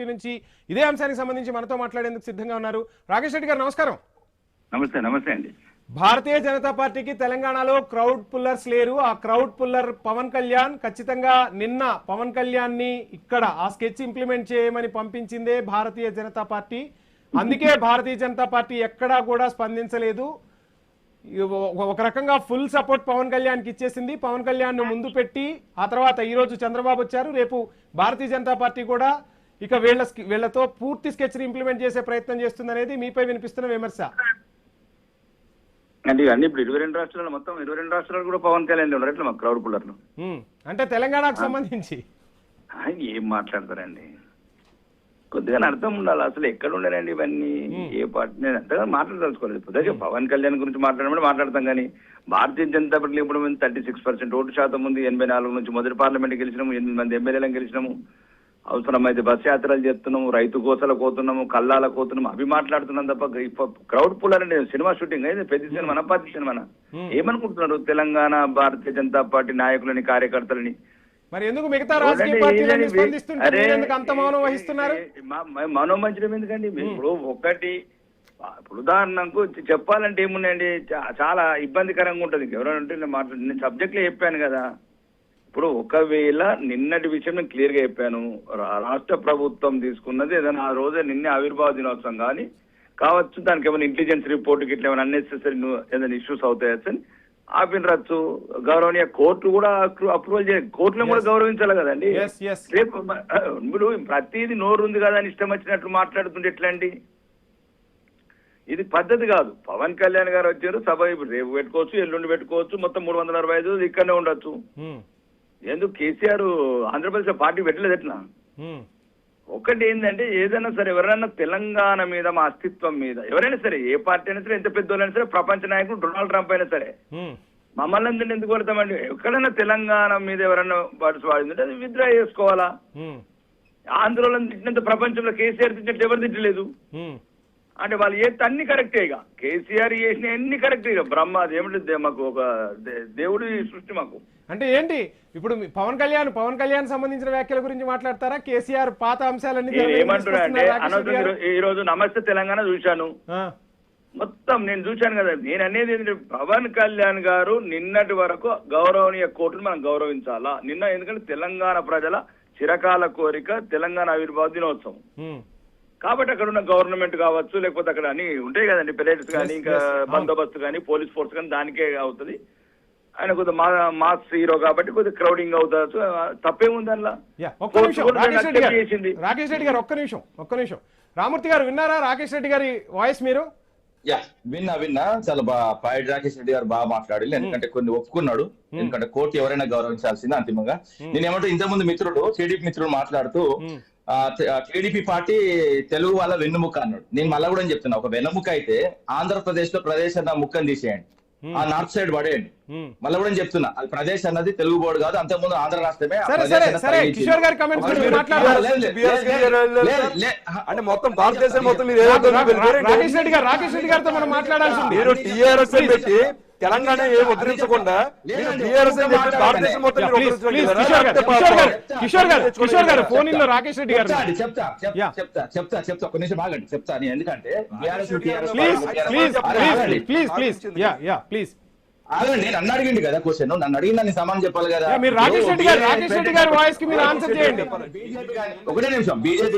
Party నుంచి ఇదే అంశానికి సంబంధించి మనతో మాట్లాడేందుకు సిద్ధంగా ఉన్నారు. రాకేష్ రెడ్డి గారు నమస్కారం. నమస్తే. నమస్తే అండి. భారతీయ జనతా పార్టీకి తెలంగాణలో క్రౌడ్ పుల్లర్స్ లేరు. ఆ క్రౌడ్ పుల్లర్ పవన్ కళ్యాణ్. ఖచ్చితంగా నిన్న పవన్ కళ్యాణ్ ని ఇక్కడ ఆ స్కెచ్ ఇంప్లిమెంట్ చేయమని పంపించిందే భారతీయ జనతా పార్టీ. అందుకే భారతీయ జనతా పార్టీ ఎక్కడా కూడా స్పందించలేదు. ఒక రకంగా ఫుల్ సపోర్ట్ పవన్ కళ్యాణ్కి ఇచ్చేసింది. పవన్ కళ్యాణ్ ను ముందు పెట్టి ఆ తర్వాత ఈ రోజు చంద్రబాబు వచ్చారు. రేపు భారతీయ జనతా పార్టీ కూడా ఇక వీళ్లతో పూర్తి స్కెచ్ ఇంప్లిమెంట్ చేసే ప్రయత్నం చేస్తుంది అనేది మీపై వినిపిస్తున్న విమర్శ. అంటే అన్ని ఇప్పుడు 22 రాష్ట్రాలు మొత్తం 22 రాష్ట్రాలు కూడా పవన్ కళ్యాణ్ ఉన్నారు. ఎట్లా మా క్రౌడ్ పుల్లర్లు అంటే తెలంగాణకు సంబంధించి ఏం మాట్లాడతారండి? కొద్దిగా అర్థం ఉండాలి. అసలు ఎక్కడ ఉండరండి ఇవన్నీ? ఏ పార్టీ నేను అంతగా మాట్లాడదలుచుకోలేదు. పొద్దుగా పవన్ కళ్యాణ్ గురించి మాట్లాడమంటే మాట్లాడతాం, కానీ భారతీయ జనతా పార్టీ ఇప్పుడు 36% ఓటు శాతం ఉంది. 84 నుంచి మొదటి పార్లమెంట్ గెలిచినాము, 8 మంది ఎమ్మెల్యేలను గెలిచినాము. అవసరమైతే బస్ యాత్రలు చేస్తున్నాము, రైతు కోసలకు పోతున్నాము, కల్లాలకు పోతున్నాము, అవి మాట్లాడుతున్నాం తప్ప క్రౌడ్ పుల్లర్ అంటే సినిమా షూటింగ్ అయితే పెద్ద సినిమా పార్టీ సినిమా ఏమనుకుంటున్నారు? తెలంగాణ భారతీయ జనతా పార్టీ నాయకులని కార్యకర్తలని మరి ఎందుకు మిగతా రాజకీయ పార్టీలని స్పందిస్తుంటే ఎందుకు అంత మౌనం వహిస్తున్నారు? మౌనం మంచడం ఎందుకండి? ఇప్పుడు ఒకటి ఇప్పుడు ఉదాహరణకు చెప్పాలంటే ఏమున్నాయండి, చాలా ఇబ్బందికరంగా ఉంటుంది. ఎవరంటే నేను సబ్జెక్ట్ లో చెప్పాను కదా. ఇప్పుడు ఒకవేళ నిన్నటి విషయం నేను క్లియర్ గా చెప్పాను. రాష్ట్ర ప్రభుత్వం తీసుకున్నది ఏదైనా ఆ రోజే నిన్నే ఆవిర్భావ దినోత్సవం కానీ కావచ్చు, దానికి ఏమైనా ఇంటెలిజెన్స్ రిపోర్ట్ గిట్లా ఏమైనా అన్నెసెసరీ ఏదైనా ఇష్యూస్ అవుతాయని ఆపినరచ్చు. గౌరవనీయ కోర్టు కూడా అప్రూవల్ చేయాలి, కోర్టులను కూడా గౌరవించాలి కదండి. రేపు ఇప్పుడు ప్రతిదీ నోరు ఉంది కదా అని ఇష్టం వచ్చినట్లు మాట్లాడుతుంటే ఎట్లా అండి? ఇది పద్ధతి కాదు. పవన్ కళ్యాణ్ గారు వచ్చారు, సభ ఇప్పుడు రేపు పెట్టుకోవచ్చు, ఎల్లుండి పెట్టుకోవచ్చు, మొత్తం 365 ఇక్కడనే ఉండొచ్చు. ఎందుకు కేసీఆర్ ఆంధ్రప్రదేశ్ పార్టీ పెట్టలేదు ఎట్లా? ఒకటి ఏంటంటే ఏదైనా సరే ఎవరైనా తెలంగాణ మీద మా అస్తిత్వం మీద ఎవరైనా సరే ఏ పార్టీ అయినా సరే ఎంత పెద్దోళ్ళైనా సరే ప్రపంచ నాయకుడు డొనాల్డ్ ట్రంప్ అయినా సరే మమ్మల్ని అందరినీ ఎందుకు కొడతామండి? ఎక్కడైనా తెలంగాణ మీద ఎవరైనా వాడిందంటే అది విత్డ్రా చేసుకోవాలా? ఆంధ్రలో తిట్టినంత ప్రపంచంలో కేసీఆర్ తిట్టినట్టు ఎవరు తిట్టలేదు. అంటే వాళ్ళు చేస్తే అన్ని కరెక్టే. ఇక కేసీఆర్ చేసిన అన్ని కరెక్ట్. ఇక బ్రహ్మ అదేమిటి మాకు ఒక దేవుడి సృష్టి మాకు. అంటే ఏంటి ఇప్పుడు పవన్ కళ్యాణ్ సంబంధించిన వ్యాఖ్యల గురించి మాట్లాడతారా? కేసీఆర్ పాత అంశాలన్నీ ఏమంటున్నా అంటే ఈ రోజు నమస్తే తెలంగాణ చూశాను, మొత్తం నేను చూశాను కదా. నేను అనేది ఏంటంటే పవన్ కళ్యాణ్ గారు నిన్నటి వరకు గౌరవనీయ కోర్టును మనం గౌరవించాలా. నిన్న ఎందుకంటే తెలంగాణ ప్రజల చిరకాల కోరిక తెలంగాణ ఆవిర్భావ దినోత్సవం కాబట్టి అక్కడ ఉన్న గవర్నమెంట్ కావచ్చు, లేకపోతే అక్కడ అన్ని ఉంటాయి కదండి, పెరేడ్స్ కానీ ఇంకా బందోబస్తు కానీ పోలీస్ ఫోర్స్ కానీ దానికే అవుతుంది. ఆయన కొద్దిగా మాస్ హీరో కాబట్టి కొద్దిగా క్రౌడింగ్ అవుతారు, తప్పేముంది అందులో. రాకేష్ రెడ్డి గారు ఒక్క నిమిషం. రామూర్తి గారు విన్నారా రాకేష్ రెడ్డి గారి వాయిస్ మీరు? విన్నా చాలా పాయిడ్ రాకేష్ రెడ్డి గారు బాగా మాట్లాడారు. ఎందుకంటే కొన్ని ఒప్పుకున్నాడు, ఎందుకంటే కోర్టు ఎవరైనా గౌరవించాల్సిందే అంతిమంగా. నేనేమంటే ఇంతకుముందు టీడీపీ మిత్రుడు మాట్లాడుతూ టీడీపీ పార్టీ తెలుగు వాళ్ళ వెన్నుముక్క అన్నాడు. నేను మళ్ళా కూడా చెప్తున్నా, ఒక వెన్నుముక్క అయితే ఆంధ్రప్రదేశ్ లో ప్రదేశ్ అన్న ముక్కని తీసేయండి, ఆ నార్త్ సైడ్ పడేయండి. మళ్ళీ కూడా చెప్తున్నా, అది ప్రదేశ్ అన్నది తెలుగు బోర్డు కాదు, అంతకుముందు ఆంధ్ర రాష్ట్రమే. రాకేష్ రెడ్డి గారితో మనం మాట్లాడాల్సింది. తెలంగాణ ఏం ఉద్ధరించకుండా కిషోర్ గారు ఫోన్ ఇన్ లో రాకేష్ రెడ్డి గారు చెప్తా ఒక నిమిషం ఆగండి, చెప్తాను. ఎందుకంటే ప్లీజ్ నేను నన్ను అడిగింది కదా క్వశ్చన్, నన్ను అడిగిన దాన్ని సమానం చెప్పాలి కదా. మీరు రాకేష్ రెడ్డి గారి వాయిస్ కి మీరు ఆన్సర్ చేయండి. ఒకటే నిమిషం. బీజేపీ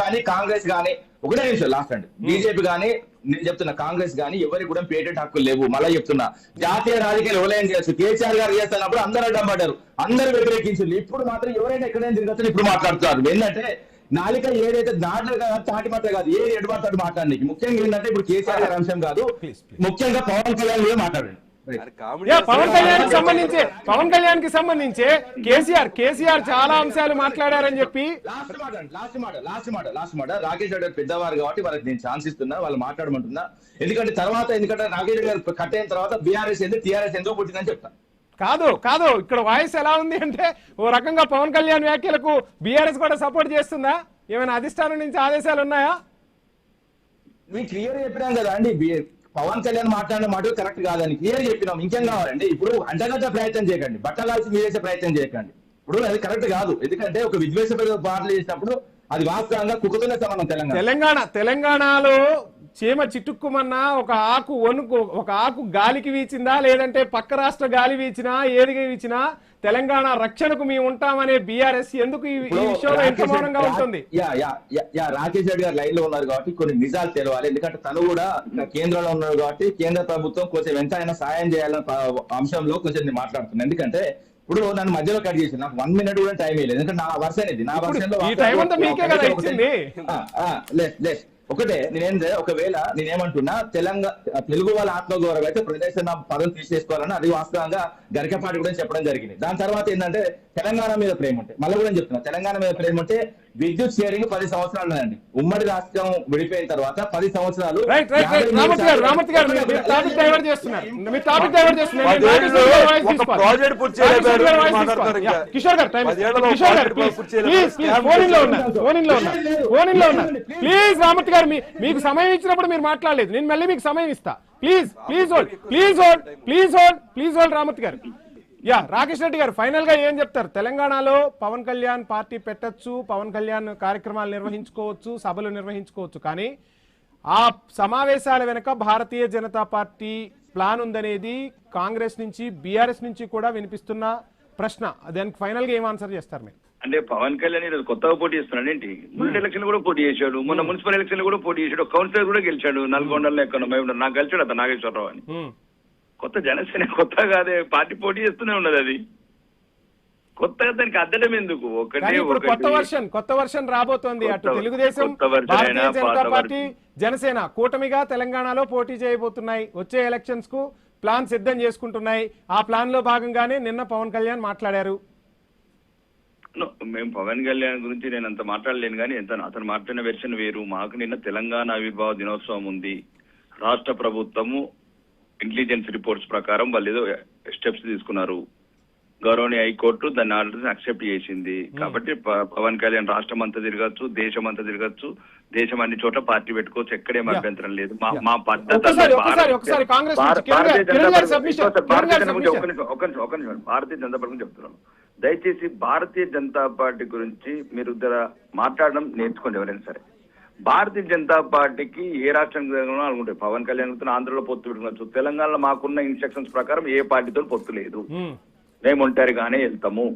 కానీ కాంగ్రెస్ కానీ ఒకటే నిమిషం లాస్ట్ అండి. బీజేపీ కానీ నేను చెప్తున్నా, కాంగ్రెస్ కానీ ఎవరికి కూడా పేటెంట్ హక్కులు లేవు. మళ్ళీ చెప్తున్నా, జాతీయ రాజకీయాలు ఎవరైనా చేయొచ్చు. కేసీఆర్ గారు చేస్తున్నప్పుడు అందరూ అడ్డం పడ్డారు, అందరూ వ్యతిరేకించారు. ఇప్పుడు మాత్రం ఎవరైనా ఎక్కడైనా తిరగచ్చు ఇప్పుడు మాట్లాడుతున్నారు. ఏంటంటే నాలిక ఏదైతే దాంట్లో కాదు, తాటి మాట కాదు, ఏది ఎడబడతాడు మాట్లాడడానికి. ముఖ్యంగా ఏంటంటే ఇప్పుడు కేసీఆర్ గారి అంశం కాదు, ముఖ్యంగా పవన్ కళ్యాణ్ మీద మాట్లాడండి. పవన్ కళ్యాణ్ కి సంబంధించి కేసీఆర్ చాలా అంశాలు మాట్లాడారని చెప్పి లాస్ట్ మాట రాకేష్ రెడ్డి పెద్దవారు కాబట్టి వాళ్ళకి నేను ఛాన్స్ ఇస్తున్నా, వాళ్ళు మాట్లాడమంటున్నా. ఎందుకంటే రాకేష్ రెడ్డి గారు కట్ అయిన తర్వాత బీఆర్ఎస్ ఎందుకు టీఆర్ఎస్ ఎందుకు పుట్టిందని చెప్తాను. కాదు ఇక్కడ వాయిస్ ఎలా ఉంది అంటే ఓ రకంగా పవన్ కళ్యాణ్ వ్యాఖ్యలకు బీఆర్ఎస్ కూడా సపోర్ట్ చేస్తుందా? ఏమైనా అధిష్టానం నుంచి ఆదేశాలు ఉన్నాయా? మేము క్లియర్ చెప్పినాం కదా అండి, పవన్ కళ్యాణ్ మాట్లాడిన మాట కరెక్ట్ కాదని క్లియర్ చెప్పినాం. ఇంకేం కావాలండి? ఇప్పుడు అంటగట్ట ప్రయత్నం చేయకండి, బట్టగాల్సి మీరేసే ప్రయత్నం చేయకండి. ఇప్పుడు అది కరెక్ట్ కాదు. ఎందుకంటే ఒక విద్వేషపూరిత పాటలు చేసినప్పుడు అది వాస్తవంగా కుక్కతోనే సమానం తెలంగాణలో చీమ చిటుక్కుమన్నా ఒక ఆకు గాలికి వీచిందా లేదంటే పక్క రాష్ట్ర గాలి వీచినా ఏది వీచినా తెలంగాణ రక్షణకు మేము ఉంటామనే బీఆర్ఎస్ ఎందుకు ఈ విషయంలో ఎంత మౌనంగా ఉంటుంది? రాకేష్ రెడ్డి గారు లైన్ లో ఉన్నారు కాబట్టి కొన్ని నిజాలు తెలవాలి. ఎందుకంటే తను కూడా కేంద్రంలో ఉన్నారు కాబట్టి కేంద్ర ప్రభుత్వం కొంచెం ఎంత అయినా సాయం చేయాలన్న అంశంలో కొంచెం నేను మాట్లాడుతున్నాను. ఎందుకంటే ఇప్పుడు నన్ను మధ్యలో కట్ చేసి నాకు 1 minute కూడా టైం లేదు. ఎందుకంటే నా వర్షన్ ఇది, నా వర్షన్ లో ఒకటే ఒకవేళ నేనేమంటున్నా, తెలుగు వాళ్ళ ఆత్మగౌరవం అయితే ప్రదేశం పదం తీసేసుకోవాలని అది వాస్తవంగా గరికపాటి కూడా చెప్పడం జరిగింది. దాని తర్వాత ఏంటంటే తెలంగాణ మీద ప్రేమ ఉంటే, మళ్ళీ కూడా చెప్తున్నా, తెలంగాణ మీద ప్రేమ ఉంటే విద్యుత్ షేరింగ్ 10 సంవత్సరాలు అండి. ఉమ్మడి రాష్ట్రం విడిపోయిన తర్వాత 10 సంవత్సరాలు ప్లీజ్ రామూర్తి గారు మీకు సమయం ఇచ్చినప్పుడు మీరు మాట్లాడలేదు, నేను మళ్ళీ మీకు సమయం ఇస్తా. ప్లీజ్ హోల్డ్ రామూర్తి గారు. రాకేష్ రెడ్డి గారు ఫైనల్ గా ఏం చెప్తారు? తెలంగాణలో పవన్ కళ్యాణ్ పార్టీ పెట్టచ్చు, పవన్ కళ్యాణ్ కార్యక్రమాలు నిర్వహించుకోవచ్చు, సభలు నిర్వహించుకోవచ్చు, కానీ ఆ సమావేశాల వెనుక భారతీయ జనతా పార్టీ ప్లాన్ ఉందనేది కాంగ్రెస్ నుంచి బీఆర్ఎస్ నుంచి కూడా వినిపిస్తున్న ప్రశ్న. దానికి ఫైనల్ గా ఏం ఆన్సర్ చేస్తారు మీరు? అంటే పవన్ కళ్యాణ్ ఈరోజు కొత్తగా పోటీ చేస్తున్నాడు ఏంటి? మొన్న ఎలక్షన్ కూడా పోటీ చేశాడు, మొన్న మున్సిపల్ ఎలక్షన్ కూడా పోటీ చేశాడు, కౌన్సిలర్ కూడా గెలిచాడు. నల్గొండలో ఎక్కడ నాకు గెలిచాడు అతను నాగేశ్వరరావు అని. కొత్త జనసేన కొత్త కాదే, పార్టీ పోటీ చేస్తూనే ఉన్నది. అది కొత్తగా దానికి అద్దడం ఎందుకు? కొత్త వర్షన్ రాబోతోంది. అటు తెలుగుదేశం, భారతీయ జనతా పార్టీ, జనసేన కూటమిగా తెలంగాణలో పోటీ చేయబోతున్నాయి. వచ్చే ఎలక్షన్స్ కు ప్లాన్ సిద్ధం చేసుకుంటున్నాయి. ఆ ప్లాన్ లో భాగంగానే నిన్న పవన్ కళ్యాణ్ మాట్లాడారు. మేము పవన్ కళ్యాణ్ గురించి నేను అంత మాట్లాడలేను, కానీ అతను మాట్లాడిన వెర్షన్ వేరు. మాకు నిన్న తెలంగాణ ఆవిర్భావ దినోత్సవం ఉంది. రాష్ట్ర ప్రభుత్వము ఇంటెలిజెన్స్ రిపోర్ట్స్ ప్రకారం వాళ్ళు ఏదో స్టెప్స్ తీసుకున్నారు. గౌరవనీయ హైకోర్టు దాన్ని ఆర్డర్ యాక్సెప్ట్ చేసింది. కాబట్టి పవన్ కళ్యాణ్ రాష్ట్రం అంతా తిరగచ్చు, దేశం అంతా తిరగచ్చు, దేశం అన్ని చోట్ల పార్టీ పెట్టుకోవచ్చు, ఎక్కడేం అభ్యంతరం లేదు. మా పద్ధతి భారతీయ జనతా పార్టీ చెప్తున్నాను. దయచేసి భారతీయ జనతా పార్టీ గురించి మీరు మాట్లాడడం నేర్చుకోండి ఎవరైనా సరే. భారతీయ జనతా పార్టీకి ఏ రాష్ట్రం అనుకుంటాయి, పవన్ కళ్యాణ్ ఆంధ్రలో పొత్తు పెట్టుకోవచ్చు. తెలంగాణలో మాకున్న ఇన్స్ట్రక్షన్స్ ప్రకారం ఏ పార్టీతో పొత్తు లేదు, మేము ఒంటరిగానే వెళ్తాము.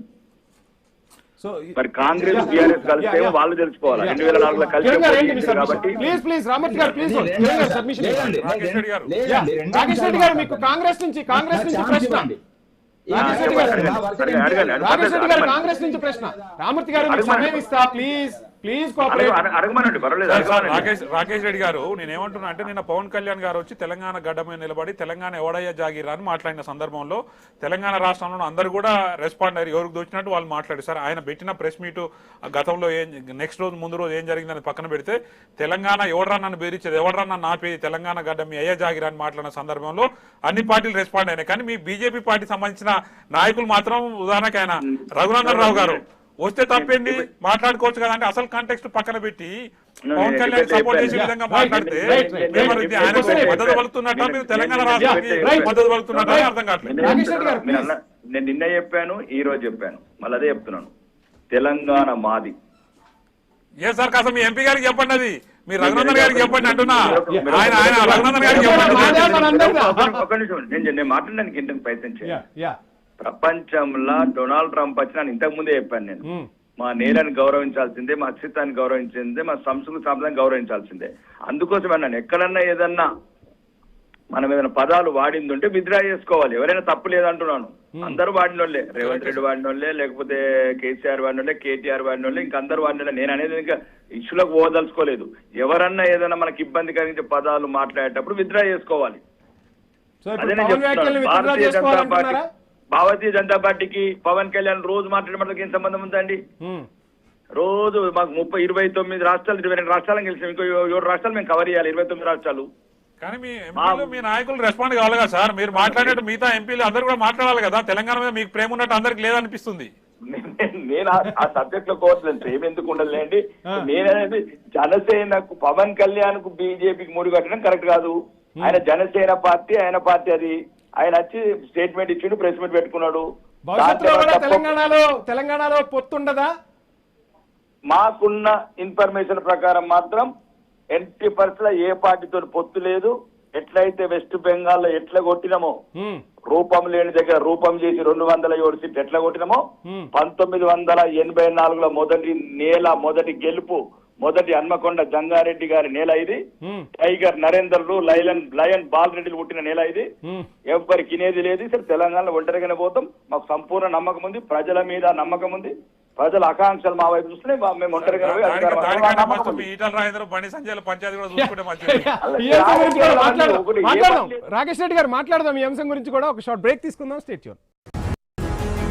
మరి కాంగ్రెస్ బీఆర్ఎస్ కలిస్తే వాళ్ళు తెలుసుకోవాలి. 2004లో కలిసి కాబట్టి కాంగ్రెస్ నుంచి ప్రశ్న కాంగ్రెస్ నుంచి ప్రశ్న రామూర్తి గారు సమయం ఇస్తా. ప్లీజ్ అడగమనండి, పర్వాలేదు. రాకేష్ రెడ్డి గారు, నేనేమంటున్నా అంటే నిన్న పవన్ కళ్యాణ్ గారు వచ్చి తెలంగాణ గడ్డ మీద నిలబడి తెలంగాణ ఎవడయ్యా జాగీరా అని మాట్లాడిన సందర్భంలో తెలంగాణ రాష్ట్రంలో అందరూ కూడా రెస్పాండ్ అయ్యారు. ఎవరికి దోచినట్టు వాళ్ళు మాట్లాడారు. సార్ ఆయన పెట్టిన ప్రెస్ మీట్ గతంలో నెక్స్ట్ రోజు ముందు రోజు ఏం జరిగిందని పక్కన పెడితే తెలంగాణ ఎవడరా నన్ను బెదిరించేది, ఎవడరా నన్ను ఆపేది, తెలంగాణ గడ్డ మీ అయ్యా జాగీరా అని మాట్లాడిన సందర్భంలో అన్ని పార్టీలు రెస్పాండ్ అయినాయి. కానీ మీ బీజేపీ పార్టీ సంబంధించిన నాయకులు మాత్రం, ఉదాహరణకు ఆయన రఘునందన్ రావు గారు వస్తే తప్పేంది, మాట్లాడుకోవచ్చు కదా అంటే అసలు కాంటెక్స్ట్ పక్కన పెట్టి పవన్ కళ్యాణ్ సపోర్ట్ చేసే విధంగా మాట్లాడితే మద్దతు పలుకుతున్నట్ట, మీరు తెలంగాణ రాష్ట్రానికి మద్దతు పలుకుతున్నట్ట అర్థం కావట్లేదు. నేను నిన్న చెప్పాను, ఈ రోజు చెప్పాను, మళ్ళీ అదే చెప్తున్నాను. తెలంగాణ మాది. ఏ సార్ కాస్త మీ ఎంపీ గారికి చెప్పండి, అది మీరు రఘునందన్ గారికి చెప్పండి అంటున్నా. ఆయన రఘునందన్ గారికి చెప్పండి. ఒక నిమిషం, నేను మాట్లాడడానికి ఇంటికి ప్రయత్నం చేయాలి. ప్రపంచంలో డొనాల్డ్ ట్రంప్ వచ్చిన ఇంతకు ముందే చెప్పాను నేను, మా నేరాన్ని గౌరవించాల్సిందే, మా అస్తిత్వాన్ని గౌరవించాల్సిందే, మా సంస్కృతి సాంప్రదాయాన్ని గౌరవించాల్సిందే. అందుకోసం అన్నాను, ఎక్కడన్నా ఏదన్నా మనం ఏదైనా పదాలు వాడింది ఉంటే విత్డ్రా చేసుకోవాలి. ఎవరైనా తప్పు లేదంటున్నాను. అందరూ వాడిన వాళ్ళే, రేవంత్ రెడ్డి వాడిన వాళ్ళే, లేకపోతే కేసీఆర్ వాడిన వాళ్ళే, కేటీఆర్ వాడిన వాళ్ళే, ఇంకా అందరు వాడిన వాళ్ళే. నేను అనేది ఇంకా ఇష్యూలకు పోదలుచుకోలేదు. ఎవరన్నా ఏదైనా మనకి ఇబ్బంది కలిగించే పదాలు మాట్లాడేటప్పుడు విత్డ్రా చేసుకోవాలి. అదే నేను చెప్తున్నాను. భారతీయ జనతా పార్టీకి పవన్ కళ్యాణ్ రోజు మాట్లాడేటప్పుడు ఏం సంబంధం ఉందండి? రోజు మాకు 29 రాష్ట్రాలు, 22 రాష్ట్రాలను గెలిచాం. ఇంకో 7 రాష్ట్రాలు మేము కవర్ చేయాలి, 29 రాష్ట్రాలు. కానీ మీ నాయకులు రెస్పాండ్ కావాలి కదా సార్. మీరు మాట్లాడేట్టు మిగతా ఎంపీలు అందరూ కూడా మాట్లాడాలి కదా. తెలంగాణ మీద మీకు ప్రేమ ఉన్నట్టు అందరికి లేదనిపిస్తుంది. నేను ఆ సబ్జెక్ట్ లో కోర్సులను ప్రేమ ఎందుకు ఉండదులేండి. నేననేది జనసేనకు, పవన్ కళ్యాణ్ కు బీజేపీకి ముడి కట్టడం కరెక్ట్ కాదు. ఆయన జనసేన పార్టీ, ఆయన పార్టీ అది. ఆయన వచ్చి స్టేట్మెంట్ ఇచ్చిండు, ప్రెస్ మీట్ పెట్టుకున్నాడు. తెలంగాణలో పొత్తుండదా? మాకున్న ఇన్ఫర్మేషన్ ప్రకారం మాత్రం ఎన్టీ పరిస్థితుల్లో ఏ పార్టీతో పొత్తు లేదు. ఎట్లయితే వెస్ట్ బెంగాల్లో ఎట్లా కొట్టినామో రూపం లేని దగ్గర రూపం చేసి 207 సీట్లు ఎట్లా కొట్టినామో 1984లో మొదటి గెలుపు మొదటి హన్మకొండ జంగారెడ్డి గారి నేల ఇది. టైగర్ నరేందర్లు లయన్ బాలరెడ్డిలు పుట్టిన నేల ఇది. ఎవరికి ఇనేది లేదు. సరే తెలంగాణలో ఒంటరిగానే పోతాం. మాకు సంపూర్ణ నమ్మకం ఉంది. ప్రజల మీద నమ్మకం ఉంది. ప్రజల ఆకాంక్షలు మా వైపు చూస్తే మేము ఒంటరిగానే పోయి అధికారం రాకేష్ రెడ్డి గారు మాట్లాడదాం ఈ అంశం గురించి కూడా. ఒక షార్ట్ బ్రేక్ తీసుకుందాం. Stay tune.